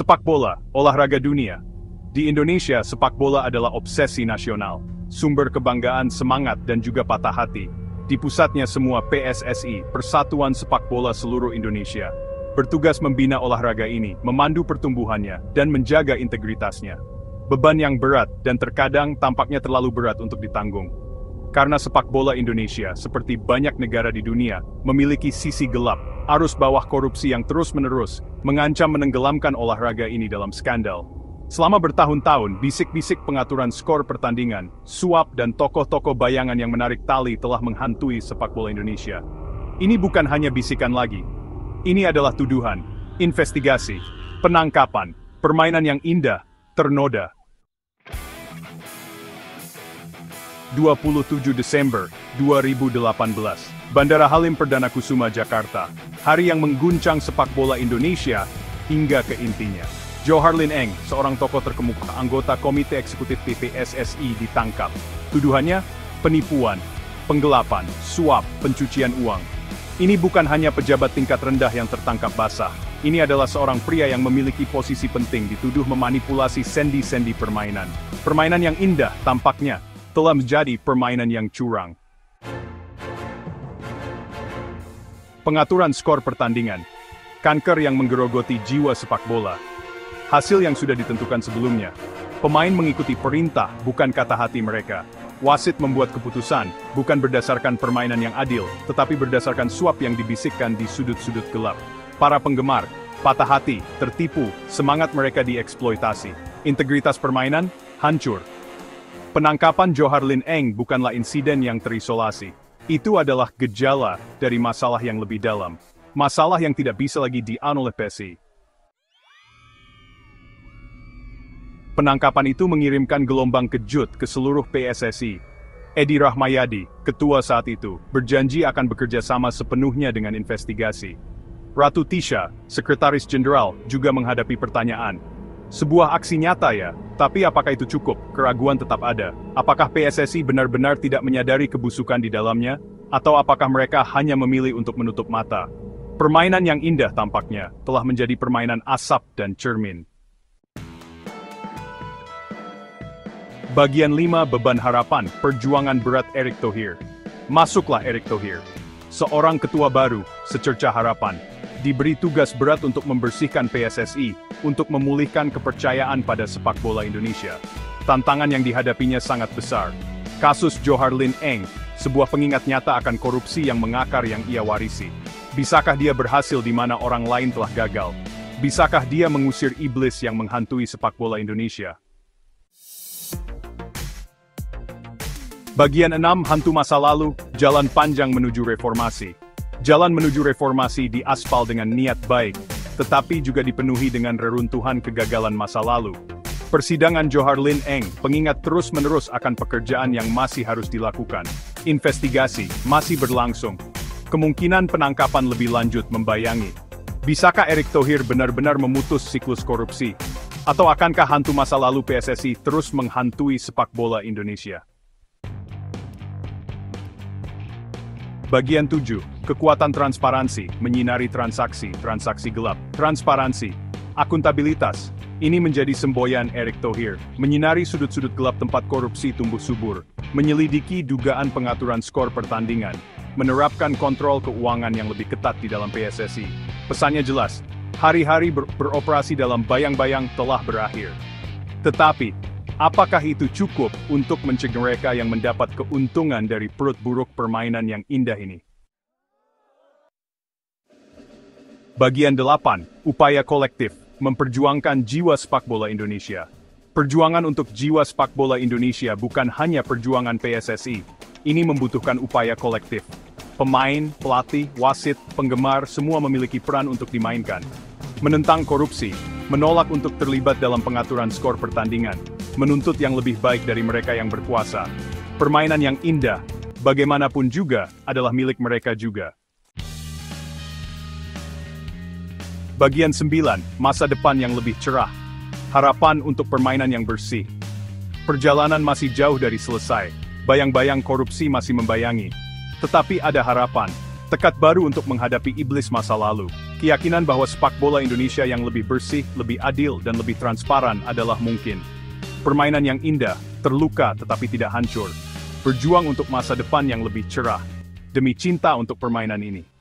Sepak bola, olahraga dunia. Di Indonesia, sepak bola adalah obsesi nasional, sumber kebanggaan, semangat, dan juga patah hati. Di pusatnya semua PSSI, Persatuan Sepak Bola Seluruh Indonesia, bertugas membina olahraga ini, memandu pertumbuhannya, dan menjaga integritasnya. Beban yang berat dan terkadang tampaknya terlalu berat untuk ditanggung. Karena sepak bola Indonesia, seperti banyak negara di dunia, memiliki sisi gelap, arus bawah korupsi yang terus-menerus mengancam menenggelamkan olahraga ini dalam skandal. Selama bertahun-tahun, bisik-bisik pengaturan skor pertandingan, suap dan tokoh-tokoh bayangan yang menarik tali telah menghantui sepak bola Indonesia. Ini bukan hanya bisikan lagi. Ini adalah tuduhan, investigasi, penangkapan, permainan yang indah, ternoda. 27 Desember 2018, Bandara Halim Perdana Kusuma, Jakarta. Hari yang mengguncang sepak bola Indonesia hingga ke intinya. Johar Lin Eng, seorang tokoh terkemuka anggota Komite Eksekutif PSSI, ditangkap. Tuduhannya, penipuan, penggelapan, suap, pencucian uang. Ini bukan hanya pejabat tingkat rendah yang tertangkap basah. Ini adalah seorang pria yang memiliki posisi penting dituduh memanipulasi sendi-sendi permainan. Permainan yang indah, tampaknya, telah menjadi permainan yang curang. Pengaturan skor pertandingan. Kanker yang menggerogoti jiwa sepak bola. Hasil yang sudah ditentukan sebelumnya. Pemain mengikuti perintah, bukan kata hati mereka. Wasit membuat keputusan, bukan berdasarkan permainan yang adil, tetapi berdasarkan suap yang dibisikkan di sudut-sudut gelap. Para penggemar, patah hati, tertipu, semangat mereka dieksploitasi. Integritas permainan, hancur. Penangkapan Johar Lin Eng bukanlah insiden yang terisolasi. Itu adalah gejala dari masalah yang lebih dalam. Masalah yang tidak bisa lagi dianalisis oleh PSSI. Penangkapan itu mengirimkan gelombang kejut ke seluruh PSSI. Edi Rahmayadi, ketua saat itu, berjanji akan bekerja sama sepenuhnya dengan investigasi. Ratu Tisha, sekretaris jenderal, juga menghadapi pertanyaan. Sebuah aksi nyata ya, tapi apakah itu cukup? Keraguan tetap ada. Apakah PSSI benar-benar tidak menyadari kebusukan di dalamnya? Atau apakah mereka hanya memilih untuk menutup mata? Permainan yang indah tampaknya telah menjadi permainan asap dan cermin. Bagian 5, beban harapan, perjuangan berat Erick Thohir. Masuklah Erick Thohir. Seorang ketua baru, secerca harapan. Diberi tugas berat untuk membersihkan PSSI, untuk memulihkan kepercayaan pada sepak bola Indonesia. Tantangan yang dihadapinya sangat besar. Kasus Johar Lin Eng, sebuah pengingat nyata akan korupsi yang mengakar yang ia warisi. Bisakah dia berhasil di mana orang lain telah gagal? Bisakah dia mengusir iblis yang menghantui sepak bola Indonesia? Bagian 6, hantu masa lalu, jalan panjang menuju reformasi. Jalan menuju reformasi diaspal dengan niat baik, tetapi juga dipenuhi dengan reruntuhan kegagalan masa lalu. Persidangan Johar Lin Eng, pengingat terus-menerus akan pekerjaan yang masih harus dilakukan. Investigasi masih berlangsung. Kemungkinan penangkapan lebih lanjut membayangi. Bisakah Erick Thohir benar-benar memutus siklus korupsi? Atau akankah hantu masa lalu PSSI terus menghantui sepak bola Indonesia? Bagian 7, kekuatan transparansi, menyinari transaksi gelap. Transparansi, akuntabilitas, ini menjadi semboyan Erick Thohir, menyinari sudut-sudut gelap tempat korupsi tumbuh subur, menyelidiki dugaan pengaturan skor pertandingan, menerapkan kontrol keuangan yang lebih ketat di dalam PSSI. Pesannya jelas, hari-hari beroperasi dalam bayang-bayang telah berakhir. Tetapi, apakah itu cukup untuk mencegah mereka yang mendapat keuntungan dari perut buruk permainan yang indah ini? Bagian 8, upaya kolektif, memperjuangkan jiwa sepak bola Indonesia. Perjuangan untuk jiwa sepak bola Indonesia bukan hanya perjuangan PSSI. Ini membutuhkan upaya kolektif. Pemain, pelatih, wasit, penggemar, semua memiliki peran untuk dimainkan. Menentang korupsi, menolak untuk terlibat dalam pengaturan skor pertandingan, menuntut yang lebih baik dari mereka yang berkuasa. Permainan yang indah, bagaimanapun juga, adalah milik mereka juga. Bagian 9, masa depan yang lebih cerah. Harapan untuk permainan yang bersih. Perjalanan masih jauh dari selesai. Bayang-bayang korupsi masih membayangi. Tetapi ada harapan. Tekad baru untuk menghadapi iblis masa lalu. Keyakinan bahwa sepak bola Indonesia yang lebih bersih, lebih adil, dan lebih transparan adalah mungkin. Permainan yang indah, terluka tetapi tidak hancur. Berjuang untuk masa depan yang lebih cerah. Demi cinta untuk permainan ini.